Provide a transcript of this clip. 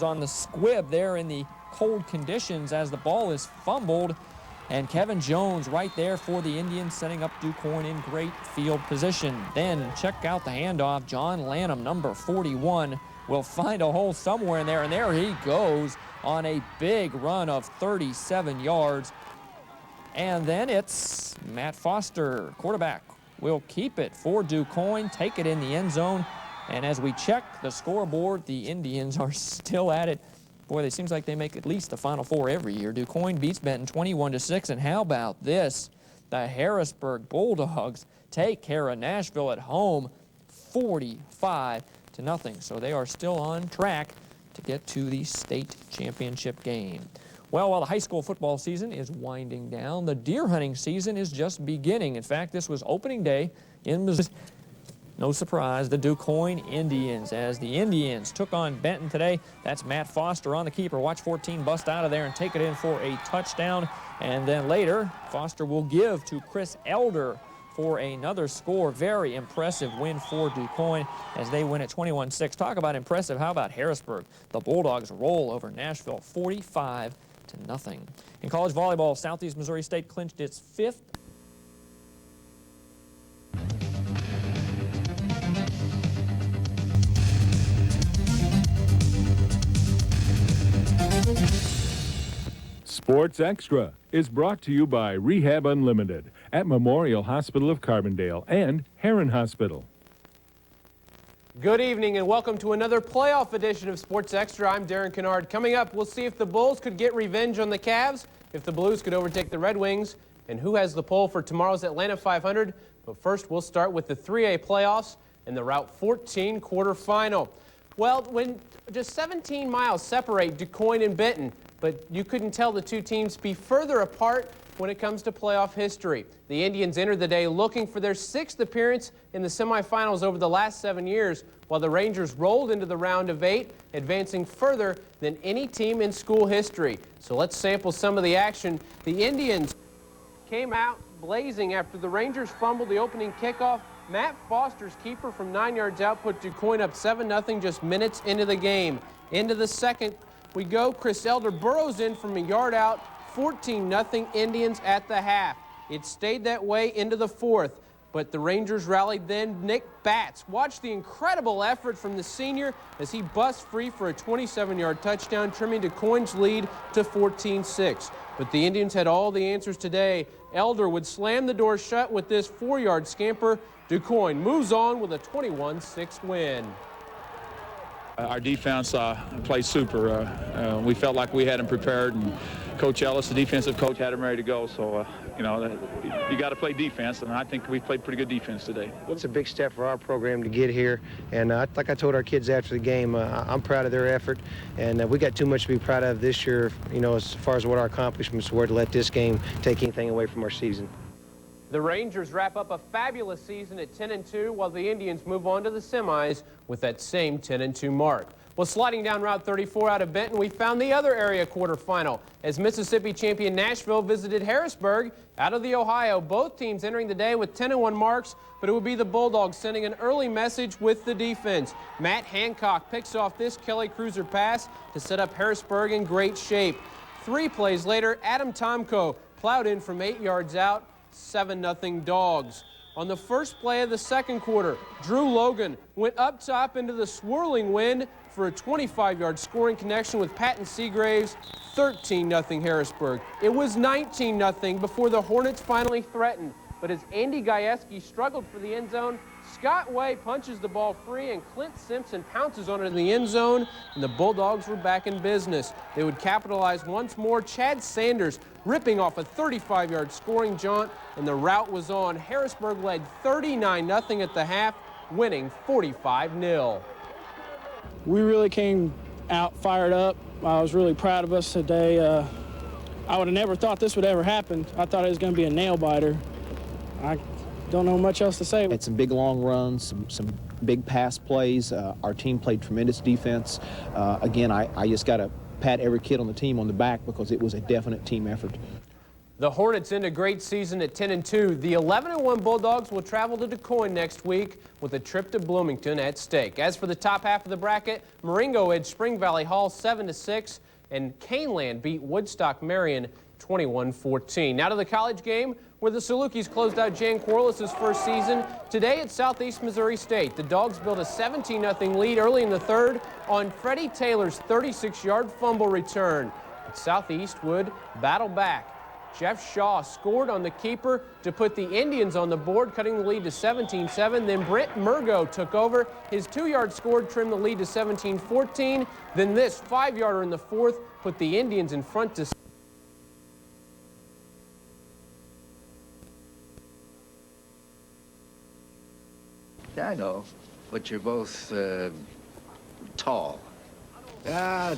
On the squib there in the cold conditions as the ball is fumbled, and Kevin Jones right there for the Indians, setting up Quoin in great field position. Then check out the handoff. John Lanham, number 41, will find a hole somewhere in there, and there he goes on a big run of 37 yards. And then it's Matt Foster, quarterback, will keep it for Quoin, take it in the end zone. And as we check the scoreboard, the Indians are still at it. Boy, it seems like they make at least the Final Four every year. Quoin beats Benton 21-6. And how about this? The Harrisburg Bulldogs take care of Nashville at home 45-0. So they are still on track to get to the state championship game. Well, while the high school football season is winding down, the deer hunting season is just beginning. In fact, this was opening day in Missouri. No surprise, the Quoin Indians, as the Indians took on Benton today. That's Matt Foster on the keeper. Watch 14 bust out of there and take it in for a touchdown. And then later, Foster will give to Chris Elder for another score. Very impressive win for Quoin as they win at 21-6. Talk about impressive. How about Harrisburg? The Bulldogs roll over Nashville 45-0. In college volleyball, Southeast Missouri State clinched its 5th Sports Extra is brought to you by Rehab Unlimited at Memorial Hospital of Carbondale and Heron Hospital. Good evening and welcome to another playoff edition of Sports Extra. I'm Darren Kennard. Coming up, we'll see if the Bulls could get revenge on the Cavs, if the Blues could overtake the Red Wings, and who has the poll for tomorrow's Atlanta 500. But first, we'll start with the 3A playoffs and the Route 14 quarterfinal. Well, when just 17 miles separate Quoin and Benton, but you couldn't tell the two teams be further apart when it comes to playoff history. The Indians entered the day looking for their 6th appearance in the semifinals over the last 7 years, while the Rangers rolled into the round of 8, advancing further than any team in school history. So let's sample some of the action. The Indians came out blazing after the Rangers fumbled the opening kickoff. Matt Foster's keeper from 9 yards out put Quoin up 7-0 just minutes into the game. Into the second we go. Chris Elder burrows in from a yard out. 14-0 Indians at the half. It stayed that way into the fourth, but the Rangers rallied then. Nick Batts, watch the incredible effort from the senior as he busts free for a 27-yard touchdown, trimming Quoin's lead to 14-6. But the Indians had all the answers today. Elder would slam the door shut with this 4-yard scamper. Quoin moves on with a 21-6 win. Our defense played super. We felt like we had them prepared, and Coach Ellis, the defensive coach, had them ready to go. So, you got to play defense, and I think we played pretty good defense today. It's a big step for our program to get here, and like I told our kids after the game, I'm proud of their effort, and we got too much to be proud of this year, as far as what our accomplishments were, to let this game take anything away from our season. The Rangers wrap up a fabulous season at 10-2, while the Indians move on to the semis with that same 10-2 mark. Well, sliding down Route 34 out of Benton, we found the other area quarterfinal as Mississippi champion Nashville visited Harrisburg out of the Ohio. Both teams entering the day with 10-1 marks, but it would be the Bulldogs sending an early message with the defense. Matt Hancock picks off this Kelly Cruiser pass to set up Harrisburg in great shape. 3 plays later, Adam Tomko plowed in from 8 yards out. 7-0 Dogs. On the first play of the second quarter, Drew Logan went up top into the swirling wind for a 25-yard scoring connection with Patton Seagraves. 13-0 Harrisburg. It was 19-0 before the Hornets finally threatened. But as Andy Gajewski struggled for the end zone, Scott Way punches the ball free, and Clint Simpson pounces on it in the end zone, and the Bulldogs were back in business. They would capitalize once more. Chad Sanders ripping off a 35-yard scoring jaunt, and the route was on. Harrisburg led 39-0 at the half, winning 45-0. We really came out fired up. I was really proud of us today. I would have never thought this would ever happen. I thought it was going to be a nail-biter. I don't know much else to say. Had some big long runs, some big pass plays. Our team played tremendous defense. Again, I just got to pat every kid on the team on the back because it was a definite team effort. The Hornets end a great season at 10-2. The 11-1 Bulldogs will travel to Quoin next week with a trip to Bloomington at stake. As for the top half of the bracket, Marengo edged Spring Valley Hall 7-6, and Caneland beat Woodstock Marion 21-14. Now to the college game, where the Salukis closed out Jan Corliss' first season. Today at Southeast Missouri State, the Dogs built a 17-0 lead early in the third on Freddie Taylor's 36-yard fumble return. But Southeast would battle back. Jeff Shaw scored on the keeper to put the Indians on the board, cutting the lead to 17-7. Then Brent Murgo took over. His 2-yard score trimmed the lead to 17-14. Then this 5-yarder in the fourth put the Indians in front to Yeah, I know, but you're both tall. Ah,